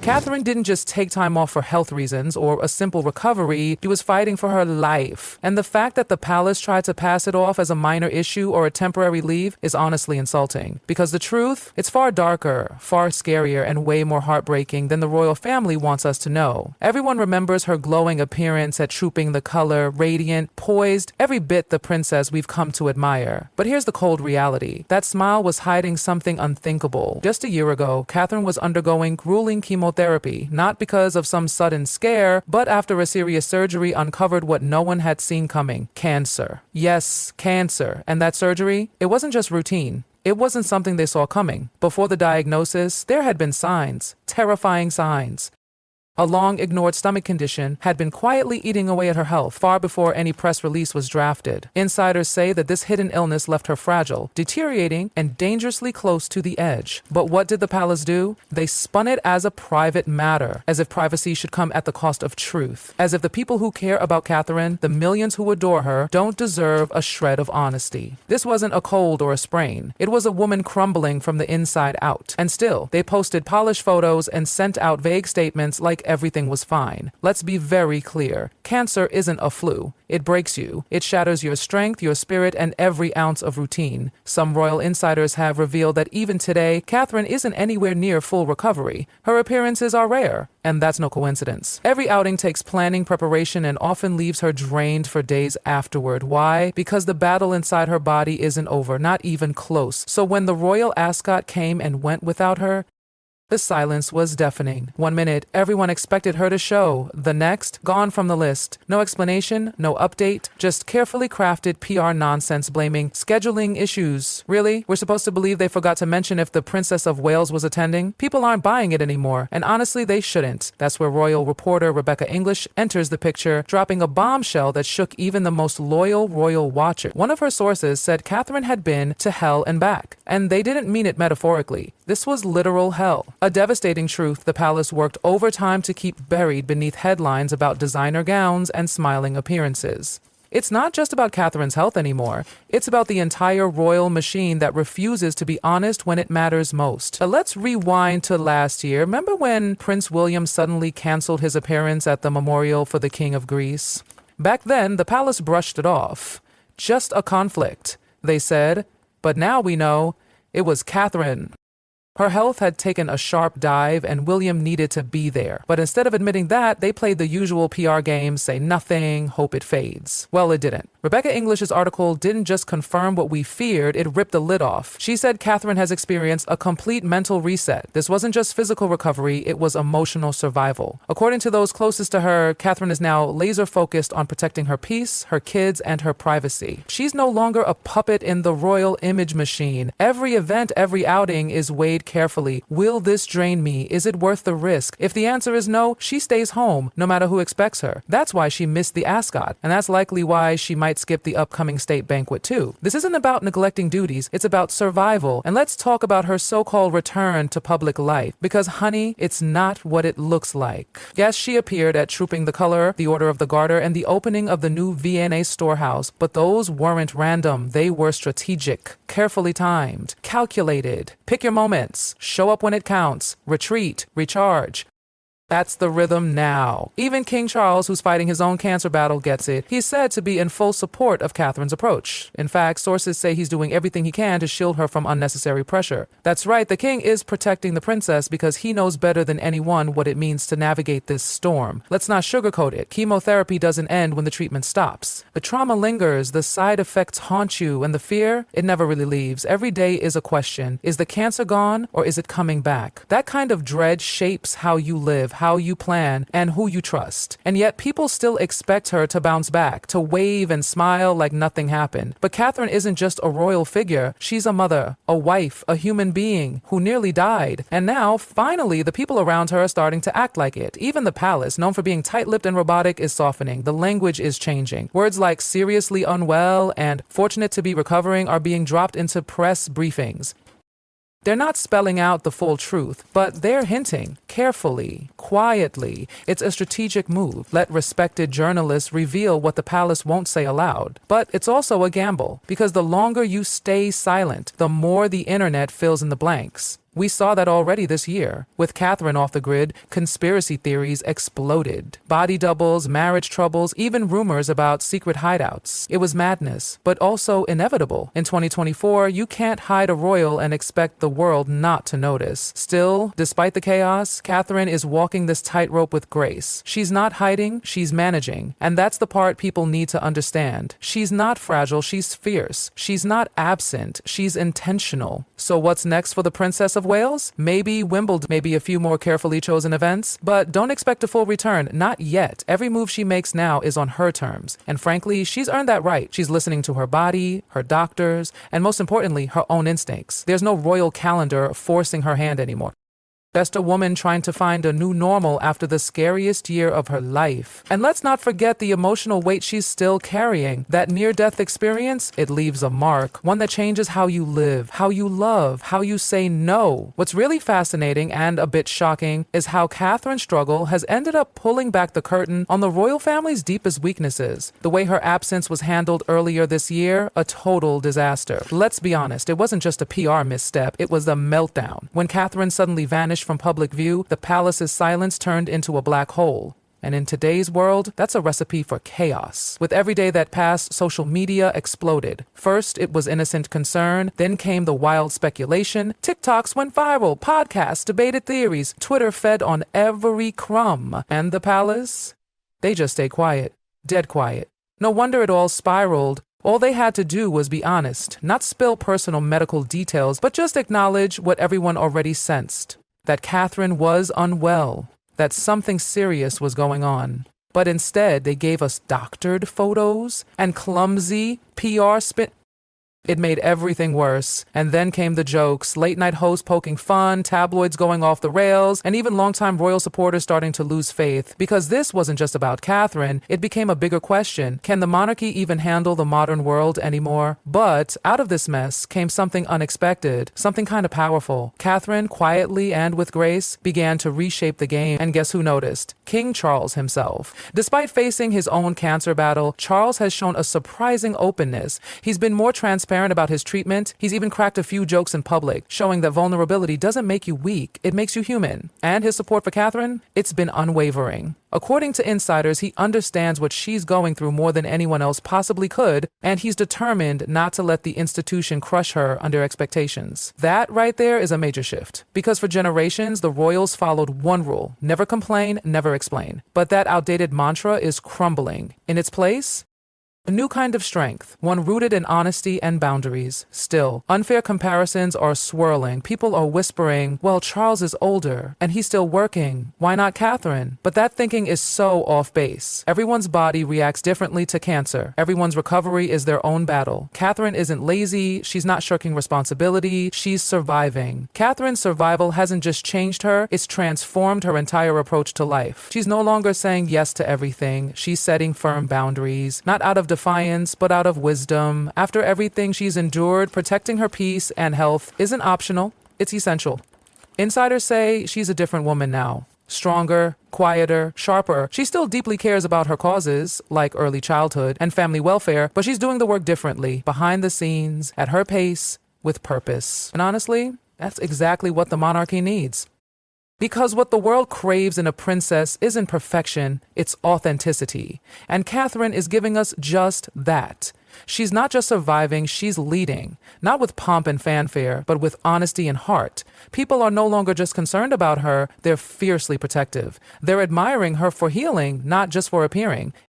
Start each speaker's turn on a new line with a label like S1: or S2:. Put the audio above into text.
S1: Catherine didn't just take time off for health reasons or a simple recovery, she was fighting for her life. And the fact that the palace tried to pass it off as a minor issue or a temporary leave is honestly insulting. Because the truth, it's far darker, far scarier, and way more heartbreaking than the royal family wants us to know. Everyone remembers her glowing appearance at Trooping the Color, radiant, poised, every bit the princess we've come to admire. But here's the cold reality. That smile was hiding something unthinkable. Just a year ago, Catherine was undergoing grueling chemotherapy, not because of some sudden scare, but after a serious surgery uncovered what no one had seen coming: cancer. Yes, cancer. And that surgery? It wasn't just routine. It wasn't something they saw coming. Before the diagnosis, there had been signs, terrifying signs. A long-ignored stomach condition had been quietly eating away at her health far before any press release was drafted. Insiders say that this hidden illness left her fragile, deteriorating, and dangerously close to the edge. But what did the palace do? They spun it as a private matter, as if privacy should come at the cost of truth. As if the people who care about Catherine, the millions who adore her, don't deserve a shred of honesty. This wasn't a cold or a sprain. It was a woman crumbling from the inside out. And still, they posted polished photos and sent out vague statements like everything was fine. Let's be very clear. Cancer isn't a flu. It breaks you. It shatters your strength, your spirit, and every ounce of routine. Some royal insiders have revealed that even today, Catherine isn't anywhere near full recovery. Her appearances are rare, and that's no coincidence. Every outing takes planning, preparation, and often leaves her drained for days afterward. Why? Because the battle inside her body isn't over, not even close. So when the Royal Ascot came and went without her, the silence was deafening. 1 minute, everyone expected her to show. The next, gone from the list. No explanation, no update, just carefully crafted PR nonsense blaming scheduling issues. Really? We're supposed to believe they forgot to mention if the Princess of Wales was attending? People aren't buying it anymore, and honestly, they shouldn't. That's where royal reporter Rebecca English enters the picture, dropping a bombshell that shook even the most loyal royal watcher. One of her sources said Catherine had been to hell and back, and they didn't mean it metaphorically. This was literal hell. A devastating truth the palace worked overtime to keep buried beneath headlines about designer gowns and smiling appearances. It's not just about Catherine's health anymore. It's about the entire royal machine that refuses to be honest when it matters most. Let's rewind to last year. Remember when Prince William suddenly canceled his appearance at the memorial for the King of Greece? Back then, the palace brushed it off. Just a conflict, they said. But now we know it was Catherine. Her health had taken a sharp dive and William needed to be there. But instead of admitting that, they played the usual PR game, say nothing, hope it fades. Well, it didn't. Rebecca English's article didn't just confirm what we feared, it ripped the lid off. She said Catherine has experienced a complete mental reset. This wasn't just physical recovery, it was emotional survival. According to those closest to her, Catherine is now laser focused on protecting her peace, her kids, and her privacy. She's no longer a puppet in the royal image machine. Every event, every outing is weighed carefully. Will this drain me? Is it worth the risk? If the answer is no, she stays home, no matter who expects her. That's why she missed the Ascot, and that's likely why she might skip the upcoming state banquet too. This isn't about neglecting duties, it's about survival. And let's talk about her so-called return to public life, because honey, it's not what it looks like. Yes, she appeared at Trooping the Color, the Order of the Garter, and the opening of the new V&A storehouse, but those weren't random. They were strategic, carefully timed, calculated. Pick your moments. Show up when it counts. Retreat. Recharge. That's the rhythm now. Even King Charles, who's fighting his own cancer battle, gets it. He's said to be in full support of Catherine's approach. In fact, sources say he's doing everything he can to shield her from unnecessary pressure. That's right, the king is protecting the princess because he knows better than anyone what it means to navigate this storm. Let's not sugarcoat it. Chemotherapy doesn't end when the treatment stops. The trauma lingers, the side effects haunt you, and the fear, it never really leaves. Every day is a question. Is the cancer gone or is it coming back? That kind of dread shapes how you live, how you plan, and who you trust. And yet people still expect her to bounce back, to wave and smile like nothing happened. But Catherine isn't just a royal figure. She's a mother, a wife, a human being who nearly died. And now, finally, the people around her are starting to act like it. Even the palace, known for being tight-lipped and robotic, is softening. The language is changing. Words like seriously unwell and fortunate to be recovering are being dropped into press briefings. They're not spelling out the full truth, but they're hinting, carefully, quietly. It's a strategic move. Let respected journalists reveal what the palace won't say aloud. But it's also a gamble, because the longer you stay silent, the more the internet fills in the blanks. We saw that already this year. With Catherine off the grid, conspiracy theories exploded. Body doubles, marriage troubles, even rumors about secret hideouts. It was madness, but also inevitable. In 2024, you can't hide a royal and expect the world not to notice. Still, despite the chaos, Catherine is walking this tightrope with grace. She's not hiding, she's managing. And that's the part people need to understand. She's not fragile, she's fierce. She's not absent, she's intentional. So what's next for the Princess of Wales? Maybe Wimbledon, maybe a few more carefully chosen events, but don't expect a full return, not yet. Every move she makes now is on her terms, and frankly, she's earned that right. She's listening to her body, her doctors, and most importantly, her own instincts. There's no royal calendar forcing her hand anymore. Just a woman trying to find a new normal after the scariest year of her life. And let's not forget the emotional weight she's still carrying. That near-death experience, it leaves a mark, one that changes how you live, how you love, how you say no. What's really fascinating and a bit shocking is how Catherine's struggle has ended up pulling back the curtain on the royal family's deepest weaknesses. The way her absence was handled earlier this year, a total disaster. Let's be honest, it wasn't just a PR misstep, it was a meltdown. When Catherine suddenly vanished from public view, the palace's silence turned into a black hole. And in today's world, that's a recipe for chaos. With every day that passed, social media exploded. First, it was innocent concern. Then came the wild speculation. TikToks went viral. Podcasts, debated theories. Twitter fed on every crumb. And the palace? They just stayed quiet. Dead quiet. No wonder it all spiraled. All they had to do was be honest, not spill personal medical details, but just acknowledge what everyone already sensed. That Catherine was unwell, that something serious was going on. But instead, they gave us doctored photos and clumsy PR spin. It made everything worse. And then came the jokes, late-night hosts poking fun, tabloids going off the rails, and even longtime royal supporters starting to lose faith. Because this wasn't just about Catherine, it became a bigger question. Can the monarchy even handle the modern world anymore? But out of this mess came something unexpected, something kind of powerful. Catherine, quietly and with grace, began to reshape the game. And guess who noticed? King Charles himself. Despite facing his own cancer battle, Charles has shown a surprising openness. He's been more transparent about his treatment. He's even cracked a few jokes in public, showing that vulnerability doesn't make you weak, it makes you human. And his support for Catherine? It's been unwavering. According to insiders, he understands what she's going through more than anyone else possibly could, and he's determined not to let the institution crush her under expectations. That right there is a major shift. Because for generations, the royals followed one rule: never complain, never explain. But that outdated mantra is crumbling. In its place, a new kind of strength, one rooted in honesty and boundaries. Still, unfair comparisons are swirling. People are whispering, well, Charles is older, and he's still working. Why not Catherine? But that thinking is so off base. Everyone's body reacts differently to cancer. Everyone's recovery is their own battle. Catherine isn't lazy. She's not shirking responsibility. She's surviving. Catherine's survival hasn't just changed her, it's transformed her entire approach to life. She's no longer saying yes to everything. She's setting firm boundaries, not out of defiance, but out of wisdom. After everything she's endured, protecting her peace and health isn't optional, it's essential. Insiders say she's a different woman now. Stronger, quieter, sharper. She still deeply cares about her causes, like early childhood and family welfare, but she's doing the work differently, behind the scenes, at her pace, with purpose. And honestly, that's exactly what the monarchy needs. Because what the world craves in a princess isn't perfection, it's authenticity. And Catherine is giving us just that. She's not just surviving, she's leading. Not with pomp and fanfare, but with honesty and heart. People are no longer just concerned about her, they're fiercely protective. They're admiring her for healing, not just for appearing.